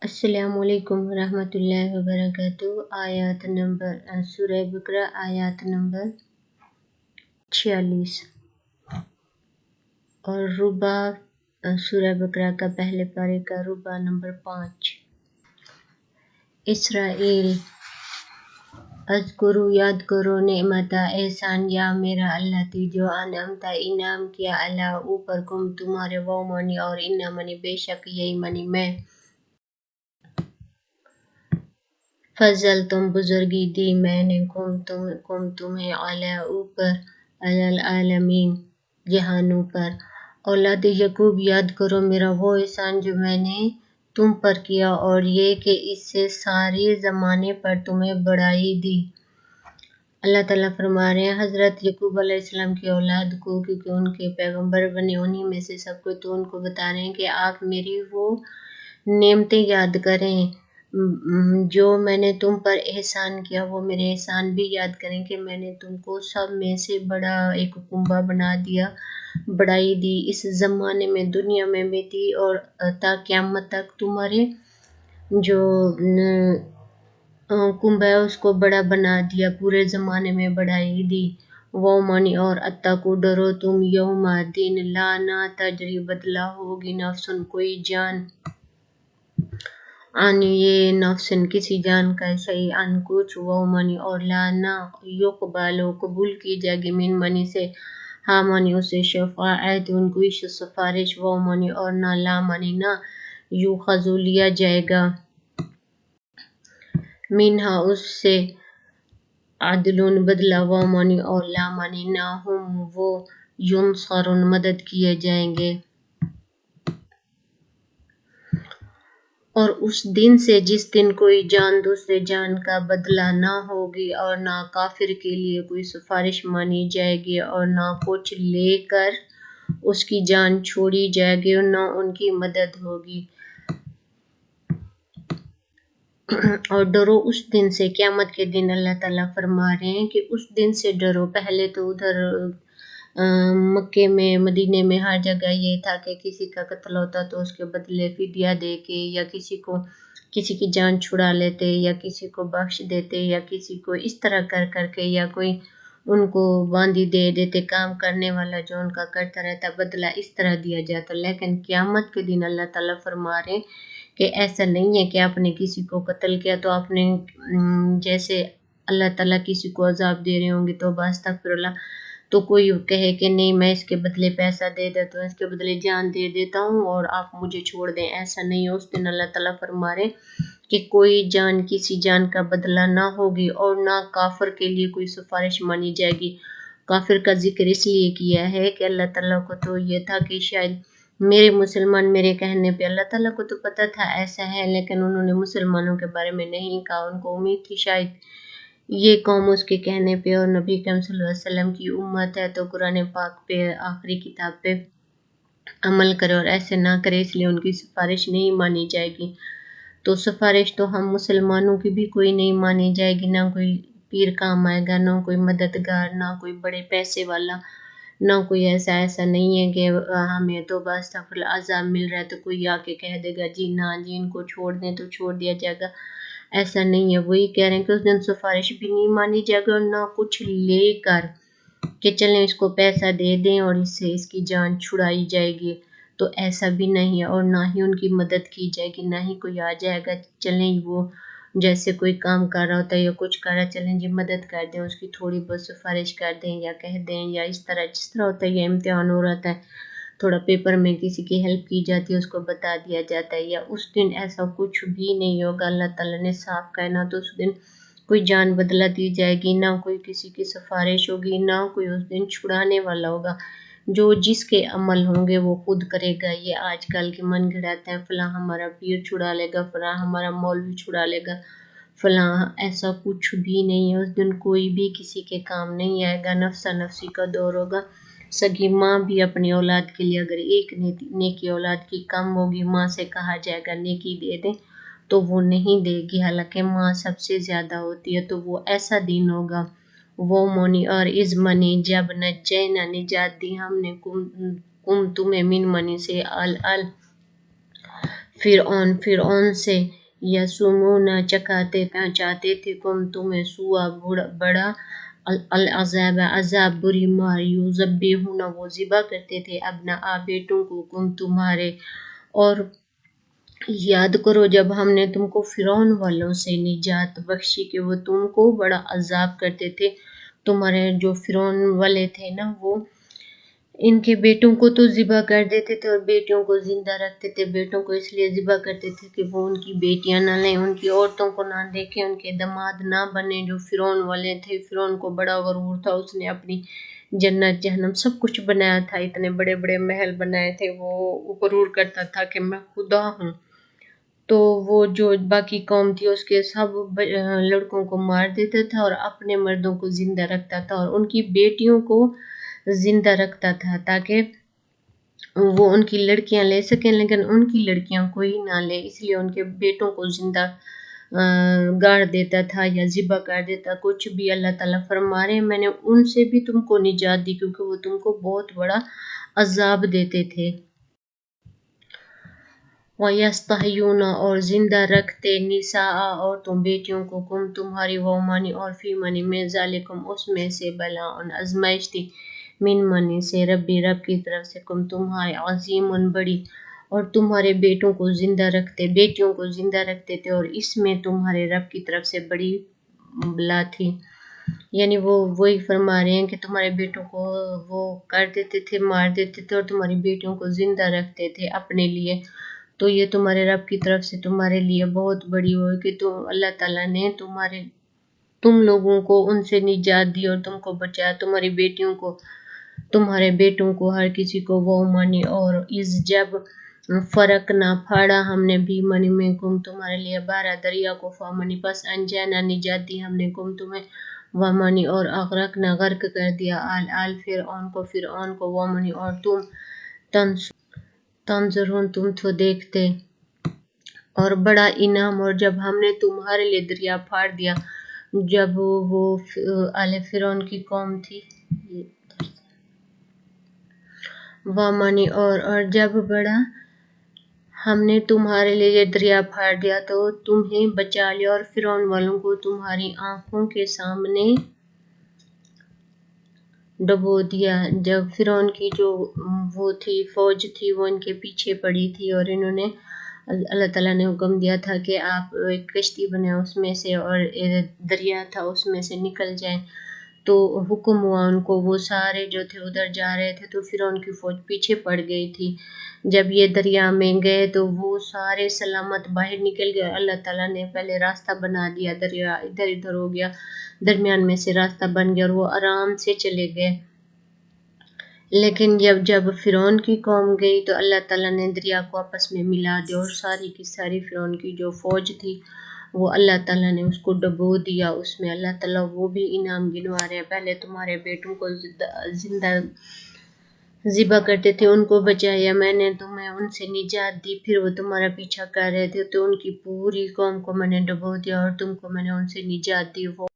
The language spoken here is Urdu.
السلام علیکم ورحمۃ اللہ وبرکاتہ۔ سورہ بقرہ آیات نمبر 46 اور ربع سورہ بقرہ کا پہلے پارے کا ربع نمبر 5۔ اسرائیل اذکروا یاد کرو نعمتا احسان یا میرا اللہ تی جو انعمتا انعام کیا اللہ اوپر کم تمہارے وہ منی اور انا منی بے شک یہی منی میں فضل تم بزرگی دی میں نے کم تمہیں علی اوپر علی العالمین جہانوں پر۔ اولاد یعقوب یاد کرو میرا وہ احسان جو میں نے تم پر کیا اور یہ کہ اس سے سارے زمانے پر تمہیں بڑائی دی۔ اللہ تعالیٰ فرما رہے ہیں حضرت یعقوب علیہ السلام کی اولاد کو، کیونکہ ان کے پیغمبر بنے انہی میں سے سب کو، تو ان کو بتا رہے ہیں کہ آپ میری وہ نعمتیں یاد کریں جو میں نے تم پر احسان کیا، وہ میرے احسان بھی یاد کریں کہ میں نے تم کو سب میں سے بڑا ایک کنبہ بنا دیا، بڑائی دی اس زمانے میں، دنیا میں بھی دی، اور تا قیامت تک تمہارے جو کنبہ ہے اس کو بڑا بنا دیا، پورے زمانے میں بڑائی دی۔ وہ منی اور اتقوا ڈرو تم یوم دن لا نہ تجری بدلہ ہوگی نفسن کوئی جان ان یہ نفسن کسی جان کا شیء ان کچھ، وہ منی اور لا نہ یقبلو قبول کی جائے گی من منی سے ہاں منی اسے شفاعت ان کوئی سفارش، وہ منی اور نہ لا منی نہ یوخذ لیا جائے گا منہا اس سے عدل بدلہ، وہ منی اور لا منی نہ ہم وہ ینصرون مدد کیے جائیں گے۔ اور اس دن سے جس دن کوئی جان دوسرے جان کا بدلہ نہ ہوگی اور نہ کافر کے لیے کوئی سفارش مانی جائے گی اور نہ کچھ لے کر اس کی جان چھوڑی جائے گی اور نہ ان کی مدد ہوگی۔ اور ڈرو اس دن سے، قیامت کے دن اللہ تعالیٰ فرما رہے ہیں کہ اس دن سے ڈرو۔ پہلے تو ادھر مکے میں مدینے میں ہر جگہ یہ تھا کہ کسی کا قتل ہوتا تو اس کے بدلے فدیہ دے کے یا کسی کی جان چھڑا لیتے یا کسی کو بخش دیتے یا کسی کو اس طرح کر کے یا کوئی ان کو باندھی دے دیتے، کام کرنے والا جو ان کا کرتا رہتا، بدلہ اس طرح دیا جاتا۔ لیکن قیامت کے دن اللہ تعالیٰ فرما رہے ہیں کہ ایسا نہیں ہے کہ آپ نے کسی کو قتل کیا تو آپ نے جیسے اللہ تعالیٰ کسی کو عذاب دے رہے ہوں گے تو استغفر اللہ، تو کوئی کہے کہ نہیں میں اس کے بدلے پیسہ دے دیتا ہوں، اس کے بدلے جان دے دیتا ہوں اور آپ مجھے چھوڑ دیں، ایسا نہیں ہے۔ اس دن اللہ تعالیٰ فرما رہے کہ کوئی جان کسی جان کا بدلہ نہ ہوگی اور نہ کافر کے لیے کوئی سفارش مانی جائے گی۔ کافر کا ذکر اس لیے کیا ہے کہ اللہ تعالیٰ کو تو یہ تھا کہ شاید میرے مسلمان میرے کہنے پہ، اللہ تعالیٰ کو تو پتہ تھا ایسا ہے لیکن انہوں نے مسلمانوں کے بارے میں نہیں کہا، ان کو امید تھی شاید یہ قوم اس کے کہنے پہ اور نبی کریم صلی اللہ علیہ وسلم کی امت ہے تو قرآن پاک پہ آخری کتاب پہ عمل کرے اور ایسے نہ کرے، اس لیے ان کی سفارش نہیں مانی جائے گی۔ تو سفارش تو ہم مسلمانوں کی بھی کوئی نہیں مانی جائے گی، نہ کوئی پیر کام آئے گا، نہ کوئی مددگار، نہ کوئی بڑے پیسے والا، نہ کوئی ایسا نہیں ہے کہ ہمیں تو بس عذاب مل رہا ہے تو کوئی آ کے کہہ دے گا جی نہ جی ان کو چھوڑ دیں تو چھوڑ دیا جائے گا، ایسا نہیں ہے۔ وہی کہہ رہے ہیں کہ اس دن سفارش بھی نہیں مانی جائے گی اور نہ کچھ لے کر کہ چلیں اس کو پیسہ دے دیں اور اس سے اس کی جان چھڑائی جائے گی، تو ایسا بھی نہیں ہے۔ اور نہ ہی ان کی مدد کی جائے گی، نہ ہی کوئی آ جائے گا چلیں وہ جیسے کوئی کام کر رہا ہوتا ہے یا کچھ کر رہا ہے چلیں جی مدد کر دیں، اس کی تھوڑی بہت سفارش کر دیں یا کہہ دیں، یا اس طرح جس طرح ہوتا ہے یہ امتحان ہو رہا ہے تھوڑا پیپر میں کسی کی ہیلپ کی جاتی ہے اس کو بتا دیا جاتا ہے، یا اس دن ایسا کچھ بھی نہیں ہوگا۔ اللہ تعالیٰ نے صاف کہا نہ تو اس دن کوئی جان بدلہ دی جائے گی، نہ کوئی کسی کی سفارش ہوگی، نہ کوئی اس دن چھڑانے والا ہوگا۔ جو جس کے عمل ہوں گے وہ خود کرے گا۔ یہ آج کل کے من گھڑاتے ہیں فلاں ہمارا پیر چھڑا لے گا، فلاں ہمارا مولوی چھڑا لے گا، فلاں، ایسا کچھ بھی نہیں ہے۔ اس دن کوئی بھی کسی کے کام نہیں آئے گا، نفسا نفسی کا دور ہوگا۔ سگی ماں بھی اپنی اولاد کے لیے اگر ایک نیکی اولاد کی کم ہوگی، ماں سے کہا جائے گا نیکی دے دیں تو وہ نہیں دے گی، حالانکہ ماں سب سے زیادہ ہوتی ہے۔ تو وہ ایسا دن ہوگا، وہ منی اور از منی جب نجینا نجات دی ہم نے کم تمہیں من منی سے فرعون سے یسومونہ چاہتے تھے تمہیں سوا بڑا العذاب عذاب بری مار یذبحون وہ ذبح کرتے تھے ابناء بیٹوں کو تمہارے اور یاد کرو جب ہم نے تم کو فرعون والوں سے نجات بخشی کہ وہ تم کو بڑا عذاب کرتے تھے تمہارے جو فرعون والے تھے نا وہ ان کے بیٹوں کو تو ذبح کر دیتے تھے اور بیٹیوں کو زندہ رکھتے تھے بیٹوں کو اس لیے ذبح کرتے تھے کہ وہ ان کی بیٹیاں نہ لیں ان کی عورتوں کو نہ دیکھیں ان کے داماد نہ بنے جو فرعون والے تھے فرعون کو بڑا غرور تھا اس نے اپنی جنت جہنم سب کچھ بنایا تھا اتنے بڑے بڑے محل بنائے تھے وہ غرور کرتا تھا کہ میں خدا ہوں تو وہ جو باقی قوم تھی اس کے سب لڑکوں کو مار دیتا تھا اور اپنے مردوں کو زندہ رکھتا تھا اور ان کی بیٹیوں کو زندہ رکھتا تھا تاکہ وہ ان کی لڑکیاں لے سکیں لیکن ان کی لڑکیاں کوئی نہ لے اس لیے ان کے بیٹوں کو زندہ گاڑ دیتا تھا یا ذبح کر دیتا کچھ بھی اللہ تعالیٰ فرما رہے میں نے ان سے بھی تم کو نجات دی کیونکہ وہ تم کو بہت بڑا عذاب دیتے تھے وَيَسْتَحْيُونَ اور زندہ رکھتے نساء عورتوں بیٹیوں کو تمہاری وَمَنِ اور فی منی میں ذالکم اس میں سے بلاء آزمائش تھی من منی سے رب کی طرف سے تمہارے عظیم بڑی اور تمہارے بیٹوں کو زندہ رکھتے بیٹیوں کو زندہ رکھتے تھے اور اس میں تمہارے رب کی طرف سے بڑی بلا تھی یعنی وہ وہی فرما رہے ہیں کہ تمہارے بیٹوں کو وہ کر دیتے تھے مار دیتے تھے اور تمہاری بیٹیوں کو زندہ رکھتے تھے اپنے لیے تو یہ تمہارے رب کی طرف سے تمہارے لیے بہت بڑی ہو کہ اللہ تعالیٰ نے تم لوگوں کو ان سے نجات دی اور تم کو بچایا تمہاری بیٹیوں کو تمہارے بیٹوں کو ہر کسی کو وہ منی اور اس جب فرق نہ پھاڑا ہم نے بھی منی میں تمہارے لیے 12 دریا کو فامنی پس انجانا نجات دی ہم نے تمہیں ومنی اور اغرق نہ غرق کر دیا آل فرعون کو ومنی اور تم تنظرون تم تو دیکھتے اور بڑا انعام اور جب ہم نے تمہارے لیے دریا پھاڑ دیا جب وہ آل فرعون کی قوم تھی ومنی اور جب بڑا ہم نے تمہارے لیے دریا پھاڑ دیا تو تمہیں بچا لیا اور فرعون والوں کو تمہاری آنکھوں کے سامنے ڈبو دیا جب فرعون کی جو وہ تھی فوج تھی وہ ان کے پیچھے پڑی تھی اور انہوں نے اللہ تعالیٰ نے حکم دیا تھا کہ آپ ایک کشتی بنائیں اس میں سے اور دریا تھا اس میں سے نکل جائیں تو حکم ہوا ان کو وہ سارے جو تھے ادھر جا رہے تھے تو فرعون کی فوج پیچھے پڑ گئی تھی جب یہ دریا میں گئے تو وہ سارے سلامت باہر نکل گئے اللہ تعالیٰ نے پہلے راستہ بنا دیا دریا ادھر ادھر ہو گیا درمیان میں سے راستہ بن گیا اور وہ آرام سے چلے گئے لیکن جب فرعون کی قوم گئی تو اللہ تعالیٰ نے دریا کو آپس میں ملا دیا اور ساری کی ساری فرعون کی جو فوج تھی وہ اللہ تعالیٰ نے اس کو ڈبو دیا اس میں اللہ تعالیٰ وہ بھی انعام گنوا رہے ہیں پہلے تمہارے بیٹوں کو زندہ ذبح کرتے تھے ان کو بچایا میں نے تمہیں ان سے نجات دی پھر وہ تمہارا پیچھا کر رہے تھے تو ان کی پوری قوم کو میں نے ڈبو دیا اور تم کو میں نے ان سے نجات دی وہ